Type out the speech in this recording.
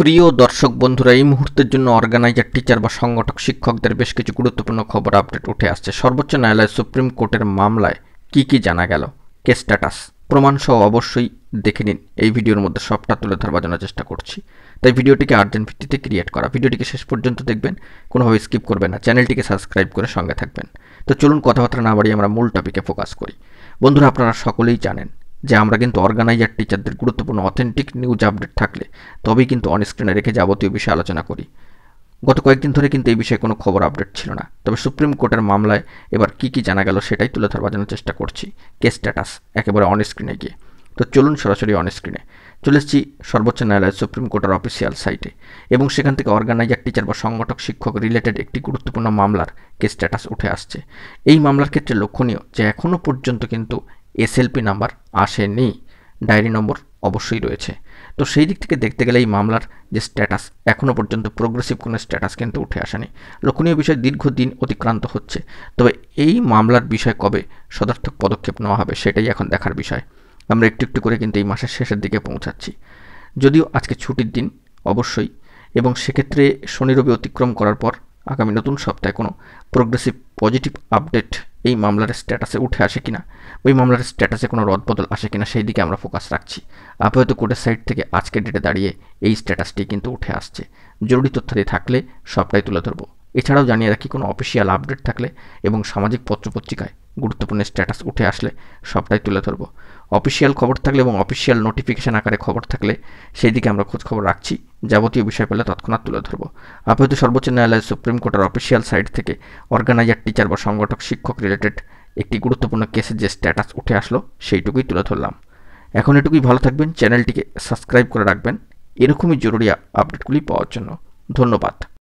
প্রিয় দর্শক বন্ধুরা, এই মুহূর্তের জন্য অর্গানাইজার, টিচার বা সংগঠক শিক্ষকদের বেশ কিছু গুরুত্বপূর্ণ খবর আপডেট উঠে আসছে। সর্বোচ্চ ন্যায়ালয় সুপ্রিম কোর্টের মামলায় কি জানা গেল, কেস স্ট্যাটাস, প্রমাণসহ অবশ্যই দেখে নিন। এই ভিডিওর মধ্যে সবটা তুলে ধরবার জন্য চেষ্টা করছি, তাই ভিডিওটিকে আর্জেন্ট ভিত্তিতে ক্রিয়েট করা। ভিডিওটিকে শেষ পর্যন্ত দেখবেন, কোনোভাবে স্কিপ করবেন না, চ্যানেলটিকে সাবস্ক্রাইব করে সঙ্গে থাকবেন। তো চলুন কথাবার্তা না বাড়িয়ে আমরা মূল টপিকে ফোকাস করি। বন্ধুরা, আপনারা সকলেই জানেন যে আমরা কিন্তু অর্গানাইজার টিচারদের গুরুত্বপূর্ণ অথেন্টিক নিউজ আপডেট থাকলে তবেই কিন্তু অনস্ক্রিনে রেখে যাবতীয় বিষয়ে আলোচনা করি। গত কয়েকদিন ধরে কিন্তু এই বিষয়ে কোনো খবর আপডেট ছিল না, তবে সুপ্রিম কোর্টের মামলায় এবার কি জানা গেল সেটাই তুলে ধরবার জন্য চেষ্টা করছি কেস স্ট্যাটাস একেবারে অনস্ক্রিনে গিয়ে। তো চলুন সরাসরি অনস্ক্রিনে চলে এসেছি সর্বোচ্চ ন্যায়ালয় সুপ্রিম কোর্টের অফিসিয়াল সাইটে, এবং সেখান থেকে অর্গানাইজার, টিচার বা সংগঠক শিক্ষক রিলেটেড একটি গুরুত্বপূর্ণ মামলার কেস স্ট্যাটাস উঠে আসছে। এই মামলার ক্ষেত্রে লক্ষণীয় যে এখনও পর্যন্ত কিন্তু এসএলপি নাম্বার আসেনি, ডায়েরি নম্বর অবশ্যই রয়েছে। তো সেই দিক থেকে দেখতে গেলে এই মামলার যে স্ট্যাটাস, এখনও পর্যন্ত প্রোগ্রেসিভ কোনো স্ট্যাটাস কিন্তু উঠে আসেনি। লক্ষণীয় বিষয়, দীর্ঘদিন অতিক্রান্ত হচ্ছে, তবে এই মামলার বিষয় কবে সদর্থক পদক্ষেপ নেওয়া হবে সেটাই এখন দেখার বিষয়। আমরা একটু একটু করে কিন্তু এই মাসের শেষের দিকে পৌঁছাচ্ছি, যদিও আজকে ছুটির দিন অবশ্যই, এবং সেক্ষেত্রে শনি রবি অতিক্রম করার পর আগামী নতুন সপ্তাহে কোনো প্রোগ্রেসিভ পজিটিভ আপডেট এই মামলার স্ট্যাটাসে উঠে আসে কিনা, ওই মামলার স্ট্যাটাসে কোনো রদবদল আসে কিনা সেই দিকে আমরা ফোকাস রাখছি। আপাতত কোর্টের সাইড থেকে আজকের ডেটে দাঁড়িয়ে এই স্ট্যাটাসটি কিন্তু উঠে আসছে। জরুরি তথ্যাদি থাকলে সবটাই তুলে ধরবো। এছাড়াও জানিয়ে রাখি, কোনো অফিসিয়াল আপডেট থাকলে এবং সামাজিক পত্রপত্রিকায় গুরুত্বপূর্ণ স্ট্যাটাস উঠে আসলে সবটাই তুলে ধরবো। অফিসিয়াল খবর থাকলে এবং অফিসিয়াল নোটিফিকেশন আকারে খবর থাকলে সেই দিকে আমরা খোঁজ খবর রাখছি, যাবতীয় বিষয় পেলে তৎক্ষণাৎ তুলে ধরবো। আপাতত সর্বোচ্চ ন্যায়ালয় সুপ্রিম কোর্টের অফিসিয়াল সাইট থেকে অর্গানাইজার, টিচার বা সংগঠক শিক্ষক রিলেটেড একটি গুরুত্বপূর্ণ কেসের যে স্ট্যাটাস উঠে আসলো সেইটুকুই তুলে ধরলাম। এখন এটুকুই, ভালো থাকবেন, চ্যানেলটিকে সাবস্ক্রাইব করে রাখবেন এরকমই জরুরি আপডেটগুলি পাওয়ার জন্য। ধন্যবাদ।